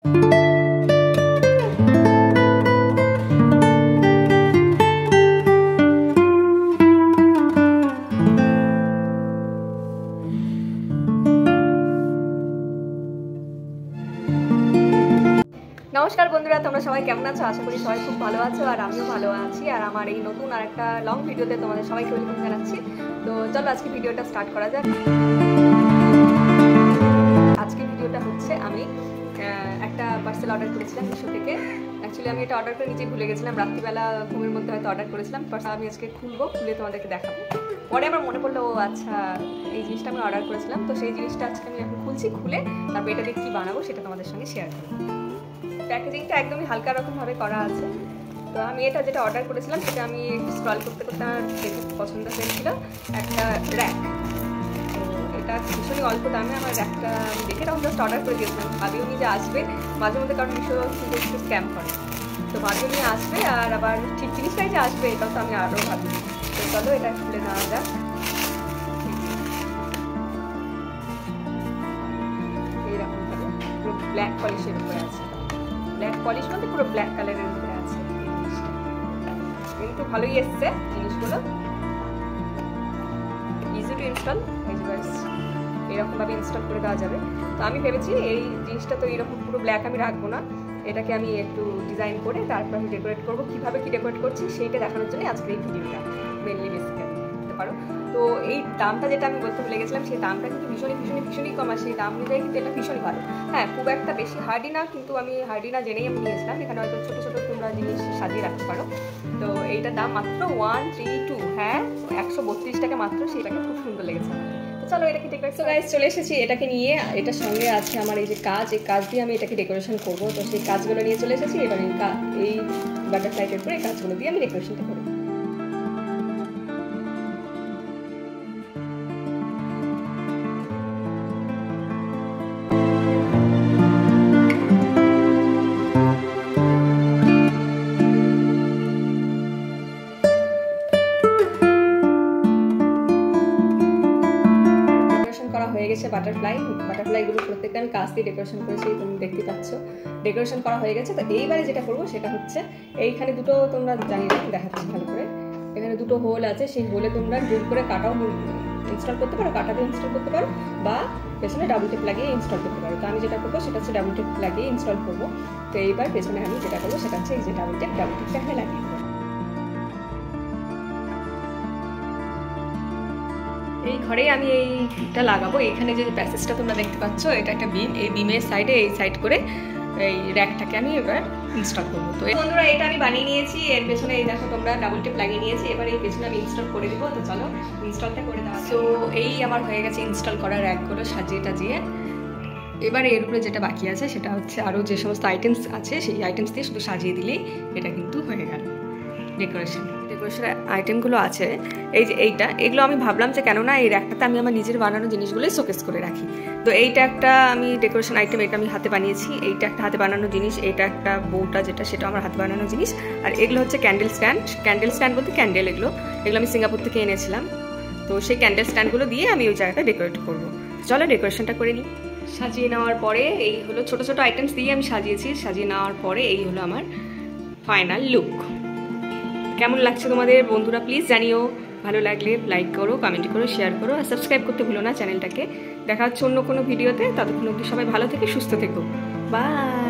নমস্কার বন্ধুরা, তোমরা সবাই কেমন আছো? আশা করি সবাই খুব ভালো আছো, আর আমিও ভালো আছি। আর আমার এই নতুন আর একটা লং ভিডিওতে তোমাদের সবাইকে ওয়েলকাম জানাচ্ছি। তো চলো আজকে ভিডিওটা স্টার্ট করা যাক। আজকে ভিডিওটা হচ্ছে আমি একটা পার্সেল অর্ডার করেছিলাম মিশো থেকে। অ্যাকচুয়ালি আমি এটা অর্ডার করে নিজে ভুলে গেছিলাম, রাত্রিবেলা ঘুমের মধ্যে হয়তো অর্ডার করেছিলাম। আমি আজকে খুলবো, খুলে তোমাদেরকে দেখাবো। পরে আমার মনে পড়লো, ও আচ্ছা এই জিনিসটা আমি অর্ডার করেছিলাম। তো সেই জিনিসটা আজকে আমি এখন খুলছি, খুলে তারপর এটা দিয়ে কী বানাবো সেটা তোমাদের সঙ্গে শেয়ার করবো। প্যাকেজিংটা একদমই হালকা রকমভাবে করা আছে। তো আমি এটা যেটা অর্ডার করেছিলাম সেটা আমি স্ক্রল করতে করতে আমার দেখে পছন্দ হয়েছিল একটা র্যাক। তো এটা ভীষণই অল্প দামে আমার র্যাকটা আমি দেখে তখন জাস্ট অর্ডার করে দিয়েছিলাম, ভাবিও নি যে আসবে। মাঝে মধ্যে কারণ মিশো কিন্তু একটু স্ক্যাম করে, তো ভাবিও নিয়ে আসবে আর আবার ঠিক জিনিসটাই যে আসবে এটাও তো আমি আরও ভাবি। তো চলো এটা খুলে নেওয়া যাক। এইরকমভাবে পুরো ব্ল্যাক পলিশের উপরে আছে, ব্ল্যাক পলিশ বলতে পুরো ব্ল্যাক কালারের উপরে আছে এই জিনিসটা। কিন্তু ভালোই এসছে জিনিসগুলো, ইজি টু ইনস্টল। এরকমভাবে ইনস্টল করে দেওয়া যাবে। তো আমি ভেবেছি এই জিনিসটা তো এরকম পুরো ব্ল্যাক আমি রাখবো না, এটাকে আমি একটু ডিজাইন করে তারপর আমি ডেকোরেট করবো। কীভাবে কী ডেকোরেট করছি সেইটা দেখানোর জন্য আজকে এই ভিডিওটা মেনলি বেসিক্যালি বুঝতে পারো। তো এই দামটা যেটা আমি বলতে ভুলে গেছিলাম, সেই দামটা কিন্তু ভীষণই কম, আর সেই দাম অনুযায়ী কিন্তু এটা ভীষণই ভালো। হ্যাঁ, খুব একটা বেশি হার্ডি না, কিন্তু আমি হার্ডি না জেনেই আমি নিয়েছিলাম। এখানে হয়তো ছোটো ছোটো তোমরা জিনিস সাজিয়ে রাখতে পারো। তো এইটার দাম মাত্র 132, হ্যাঁ 132 টাকা মাত্র। সেইটাকে খুব সুন্দর লেগেছে আমার। তো চলো এটাকে ডেকোরেট। তো গাইস চলে এসেছি এটাকে নিয়ে। এটার সঙ্গে আছে আমার এই যে কাজ, এই কাজ দিয়ে আমি এটাকে ডেকোরেশন করবো। তো সেই কাজগুলো নিয়ে চলে এসেছি। এবার এই বাটারফ্লাই টাইপের এই কাজগুলো দিয়ে আমি ডেকোরেশনটা করবো। হয়ে গেছে বাটারফ্লাইগুলো প্রত্যেকটা আমি কাজ দিয়ে ডেকোরেশন করেছি, তুমি দেখতে পাচ্ছ ডেকোরেশন করা হয়ে গেছে। তো এইবারে যেটা করবো সেটা হচ্ছে এইখানে দুটো তোমরা জানিয়ে দেখাচ্ছি ভালো করে। এখানে দুটো হোল আছে, সেই হোলে তোমরা ড্রিল করে কাটাও ইনস্টল করতে পারো, কাটা দিয়ে ইনস্টল করতে পারো, বা পেছনে ডাবল টেপ লাগিয়ে ইনস্টল করতে পারো। তো আমি যেটা করবো সেটা হচ্ছে ডাবল টেপ লাগিয়ে ইনস্টল করবো। তো এইবার পেছনে আমি যেটা করবো সেটা হচ্ছে এই যে ডাবল টেপটা এখানে লাগিয়ে দেবো। এই ঘরেই আমি এইটা লাগাবো। এইখানে যে প্যাসেজটা তোমরা দেখতে পাচ্ছ, এটা একটা বিম, এই বিমের সাইডে এই সাইড করে এই র্যাকটাকে আমি এবার ইনস্টল করবো। তো বন্ধুরা এটা আমি বানিয়ে নিয়েছি। এর পেছনে এই দেখো তোমরা ডাবল টেপ লাগিয়ে নিয়েছি। এবার এই পেছনে আমি ইনস্টল করে দেবো। তো চলো ইনস্টলটা করে দেওয়া। তো এই আমার হয়ে গেছে ইনস্টল করা র্যাকগুলো সাজিয়ে টাজিয়ে। এবার এর উপরে যেটা বাকি আছে সেটা হচ্ছে আরও যে সমস্ত আইটেমস আছে সেই আইটেমস দিয়ে শুধু সাজিয়ে দিলেই এটা কিন্তু হয়ে গেল ডেকোরেশনের আইটেমগুলো আছে। এই যে এগুলো আমি ভাবলাম যে কেননা এই র্যাকটাতে আমি আমার নিজের বানানো জিনিসগুলোই শোকেস করে রাখি। তো এইটা একটা আমি ডেকোরেশন আইটেম, এটা আমি হাতে বানিয়েছি। এইটা একটা হাতে বানানো জিনিস, এইটা একটা বউটা যেটা সেটা আমার হাতে বানানো জিনিস। আর এগুলো হচ্ছে ক্যান্ডেল স্ট্যান্ড বলতে ক্যান্ডেল, এগুলো আমি সিঙ্গাপুর থেকে এনেছিলাম। তো সেই ক্যান্ডেল স্ট্যান্ডগুলো দিয়ে আমি ওই জায়গাটা ডেকোরেট করবো। চলো ডেকোরেশনটা করে নিই। সাজিয়ে নেওয়ার পরে এই হলো ছোটো ছোটো আইটেমস দিয়ে আমি সাজিয়েছি। সাজিয়ে নেওয়ার পরে এই হলো আমার ফাইনাল লুক। কেমন লাগছে তোমাদের বন্ধুরা প্লিজ জানিও। ভালো লাগলে লাইক করো, কমেন্ট করো, শেয়ার করো, আর সাবস্ক্রাইব করতে ভুলো না চ্যানেলটাকে। দেখা হচ্ছে অন্য কোনো ভিডিওতে। ততক্ষণ অবধি সবাই ভালো থেকে সুস্থ থেকো। বাই।